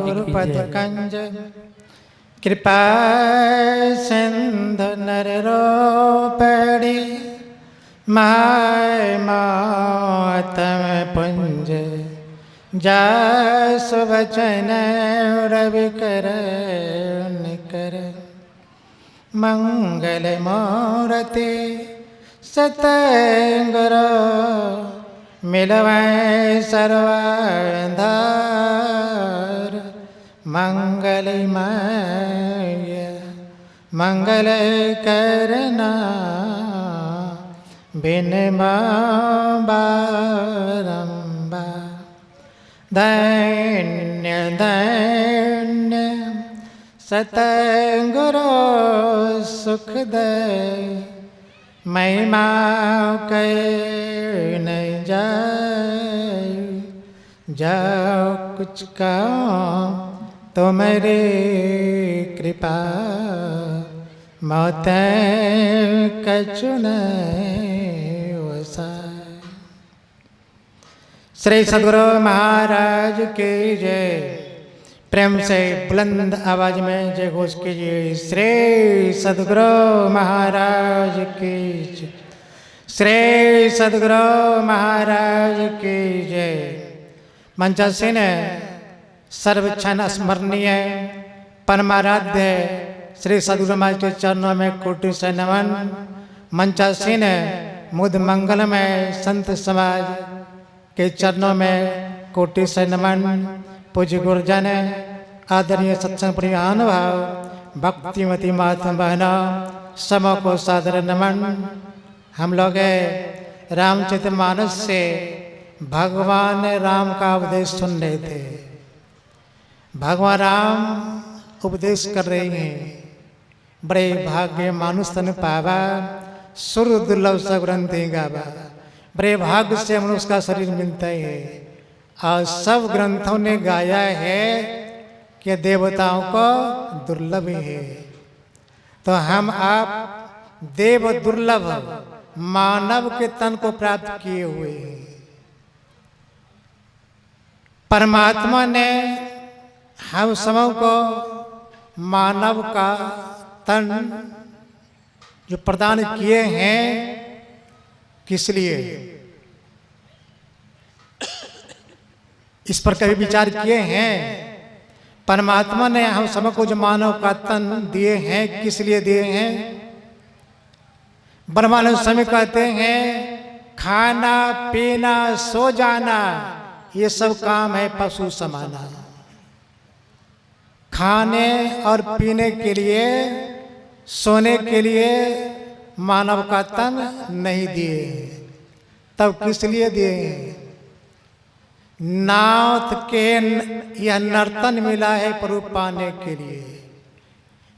गुरुपद कंज कृपा सिंधु नररोपड़ी माय मातम पुंज जासु वचन रवि कर निकर मंगल मूर्ति सतगुरु मिलवै सर्वाधार मंगलमय मंगल करना बिन बारंबार धन्य धन्य सतगुरु सुख दे महिमा कह नहीं जाए जाओ कुछ कहो तो मेरी कृपा मौत कचुने वसाए। श्री सद्गुरु महाराज की जय। प्रेम से बुलंद आवाज में जय घोष कीजिए। श्री सद्गुरु महाराज की जय। श्री सद्गुरु महाराज की जय। मंचासीन सर्वक्षण स्मरणीय परमाराध्य श्री सद्गुरु महाराज के चरणों में कोटि से नमन। मंचासीन मुद मंगल में संत समाज के चरणों में कोटि से नमन। पूज्य गुरुजन आदरणीय सत्संग प्रिय अनुभाव भक्तिमती माता बहनों समों को सादर नमन। हम लोग रामचरितमानस से भगवान राम का उपदेश सुन रहे थे। भगवान राम उपदेश कर रहे हैं। बड़े भाग्य मानुष तन पावा सुर दुर्लभ सग्रंथि गावा। बड़े भाग्य से मनुष्य का शरीर मिलता है। और सब ग्रंथों ने गाया है कि देवताओं को दुर्लभ है। तो हम आप देव दुर्लभ मानव के तन को प्राप्त किए हुए हैं। परमात्मा ने हम सबों को मानव का तन जो प्रदान किए हैं किस लिए, इस पर कभी विचार किए हैं? परमात्मा ने हम सबको जो मानव का तन दिए हैं किस लिए दिए हैं? ब्रह्मानंद स्वामी कहते हैं खाना पीना सो जाना ये सब काम है पशु समाना। खाने और पीने के लिए सोने के लिए मानव का तन नहीं दिए। तब किस लिए दिए? नाथ के यह नर्तन मिला है प्रभु पाने के लिए।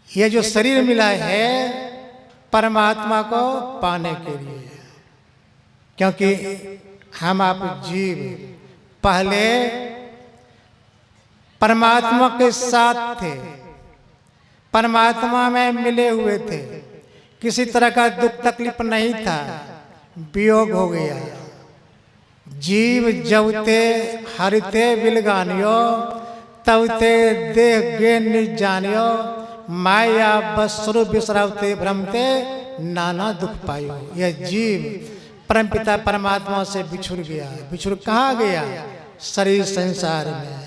यह जो शरीर मिला है परमात्मा को पाने के लिए। क्योंकि हम आप जीव पहले परमात्मा के साथ थे, परमात्मा में मिले हुए थे, किसी तरह का दुख तकलीफ नहीं था। वियोग हो गया। जीव जवते हरिते बिलगानियो तवते देह गे निज जानियो माया बसरु बिसरावते भ्रमते नाना दुख पायो। यह जीव परमपिता परमात्मा से बिछुड़ गया। बिछुड़ कहाँ गया? शरीर संसार में।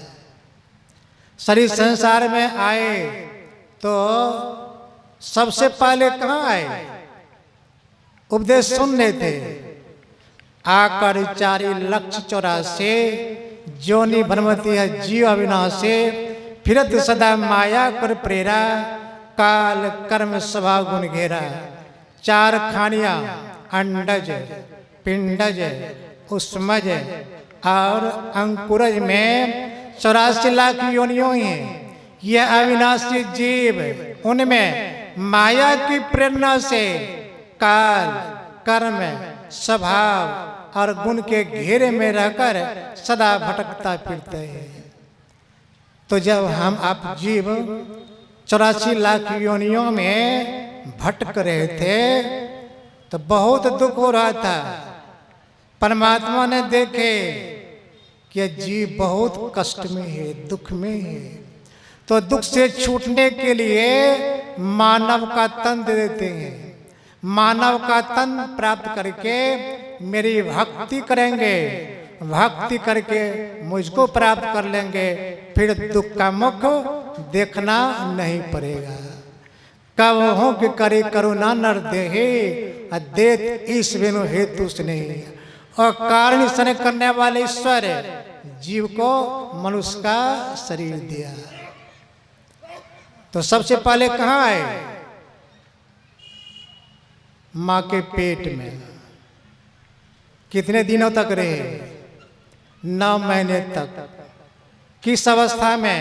शरीर संसार में आए तो सबसे पहले कहाँ आए? उपदेश सुनने थे। आकर 4,84,000 जोनि भ्रमति है जीव अविनाशे फिरत सदा माया कर प्रेरा काल कर्म स्वभाव गुण घेरा। 4 खानियां अंडज पिंडज उष्मज और अंकुरज में 84 लाख योनियों हैं। यह अविनाशी जीव उनमें माया की प्रेरणा से काल कर्म स्वभाव और गुण के घेरे में रहकर सदा भटकता फिरते हैं। तो जब हम आप जीव 84 लाख योनियों में भटक रहे थे तो बहुत दुख हो रहा था। परमात्मा ने देखे कि जीव बहुत कष्ट में है, दुख में है, तो दुख से छूटने के लिए मानव का तन दे देते हैं। मानव का तन प्राप्त करके मेरी भक्ति करेंगे, भक्ति करके मुझको प्राप्त कर लेंगे, फिर दुख का मुख देखना नहीं पड़ेगा। कब हो कि करे करुणा नर देहे, देत ईश बिनु हेतु नहीं। और कारण सन करने वाले ईश्वर जीव को मनुष्य का शरीर दिया। तो सबसे पहले कहाँ आए? माँ के पेट में। कितने दिनों तक रहे? 9 महीने तक। किस अवस्था में?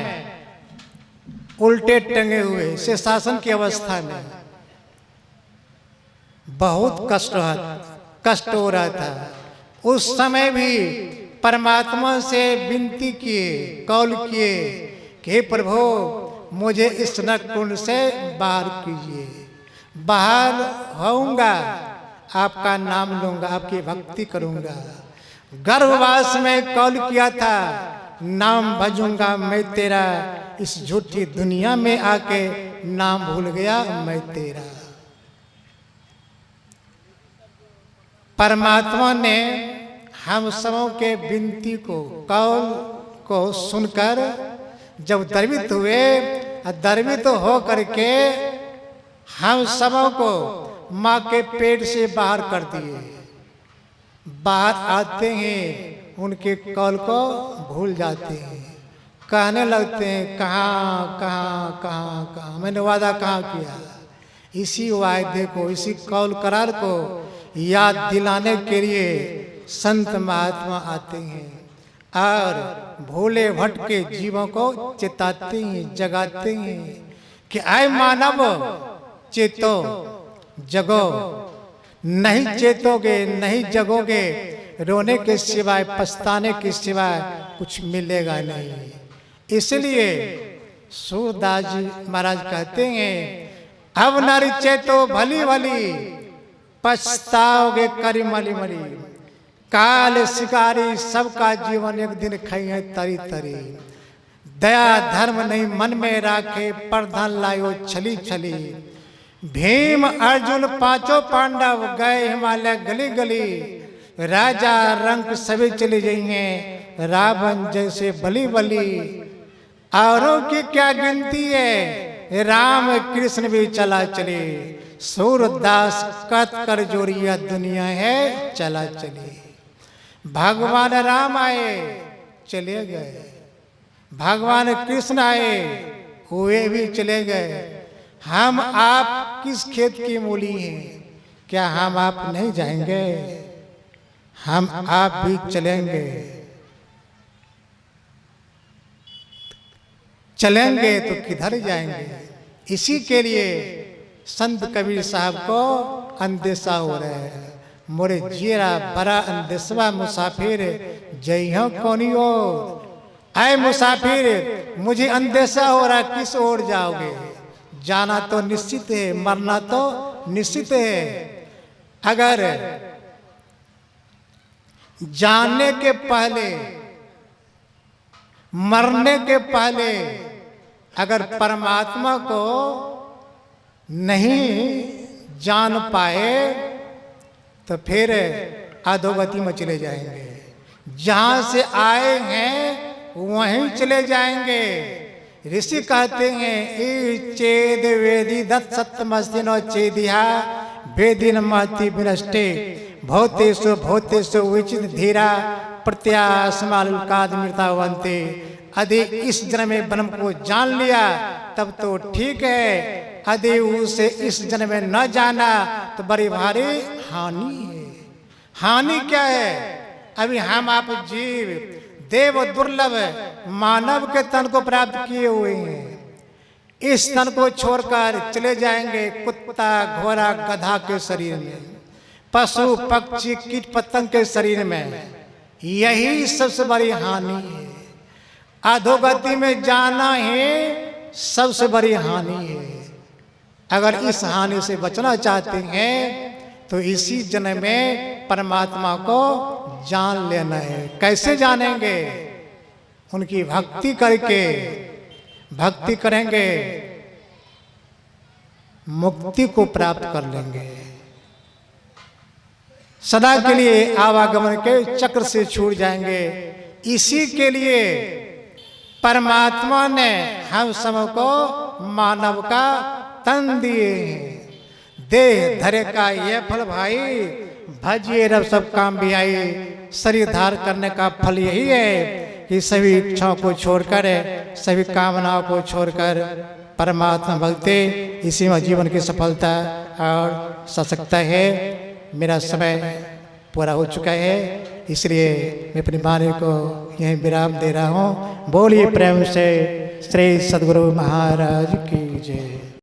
उल्टे टंगे हुए से शासन की अवस्था में। बहुत कष्ट हो रहा था। उस समय भी परमात्मा से विनती किए, कौल किए कि हे प्रभु मुझे इस नरक कुंड से बाहर कीजिए। बाहर होऊंगा, आपका नाम लूंगा, आपकी भक्ति करूंगा। गर्भवास में कौल किया था, नाम भजूंगा मैं तेरा। इस झूठी दुनिया में आके नाम भूल गया मैं तेरा। परमात्मा ने हम सबों के विनती को, कौल को सुनकर जब द्रवित हुए, द्रवित हो करके हम सबों को माँ के पेट से बाहर कर दिए। बाहर आते हैं, उनके कौल को भूल जाते हैं, कहने लगते हैं कहाँ कहाँ कहाँ कहाँ, मैंने वादा कहाँ किया। इसी वायदे को, इसी कौल करार को याद दिलाने के लिए संत महात्मा आते हैं और भोले भटके जीवों को चेताते हैं, जगाते हैं कि आए मानव चेतो, जगो। नहीं चेतोगे, नहीं जगोगे, रोने के सिवाय, पछताने के सिवाय कुछ मिलेगा नहीं। इसलिए सूरदास जी महाराज कहते हैं, अब नारी चेतो भली भली, पछताओगे करी मली मली। काल शिकारी सबका जीवन एक दिन खाइए तरी तरी। दया धर्म नहीं मन में राखे, प्रधान लायो छली छली। भीम अर्जुन पांचों पांडव गए हिमालय गली गली। राजा रंग सभी चले जाइए, रावण जैसे बली बली। औरों की क्या गिनती है, राम कृष्ण भी चला चले। सूरदास कत कर जोड़िया दुनिया है चला चले। भगवान राम आए चले गए, भगवान कृष्ण आए हुए भी चले गए। हम आप किस खेत की मूली हैं? क्या हम आप नहीं जाएंगे? हम आप भी चलेंगे। चलेंगे तो किधर जाएंगे? इसी के लिए संत कबीर साहब को अंदेशा हो रहा है। मोरे जीरा बड़ा अंदेशवा मुसाफिर, जय हो कौनी ओर। आए मुसाफिर, मुझे अंदेशा हो रहा, किस ओर जाओगे? जाना तो निश्चित है, मरना तो निश्चित है। अगर जानने के पहले, मरने के पहले अगर परमात्मा को नहीं जान पाए तो फिर अधोगति में चले जाएंगे। जहां से आए हैं वहीं चले जाएंगे। ऋषि कहते हैं, ई चेद वेदी दत्त सत्यमस्तिनो चेदिया वेदिन महति विनष्टे भौतेषु भौतेषु विचित धीरा प्रत्यासमालुकाद मृतावंते। यदि इस जन्म में ब्रह्म को जान लिया तब तो ठीक है, यदि उसे इस जन्म में न जाना तो बड़ी भारी हानि है। हानि क्या है? अभी हम आप जीव देव दुर्लभ मानव के तन को प्राप्त किए हुए हैं। इस तन को छोड़कर चले जाएंगे कुत्ता घोड़ा गधा के शरीर में, पशु पक्षी कीट पतंग के शरीर में। यही सबसे बड़ी हानि है। अधोगति में जाना ही सबसे बड़ी हानि है। अगर इस हानि से बचना चाहते हैं तो इसी जन्म में परमात्मा को जान लेना है। कैसे जानेंगे? उनकी भक्ति करके, भक्ति करेंगे, मुक्ति को प्राप्त कर लेंगे। सदा के लिए आवागमन के चक्र से छूट जाएंगे। इसी के लिए परमात्मा ने हम सबको मानव का तन दिए हैं। देह धरे का ये फल भाई, भजिए रब सब काम भी आई। शरीर धार करने का फल यही है कि सभी इच्छाओं को छोड़कर, सभी कामनाओं को छोड़कर परमात्मा भक्ति, इसी में जीवन की सफलता और सशक्ता है। मेरा समय पूरा हो चुका है, इसलिए मैं अपनी वाणी को यहीं विराम दे रहा हूँ। बोलिए प्रेम से श्री सद्गुरु महाराज की जय।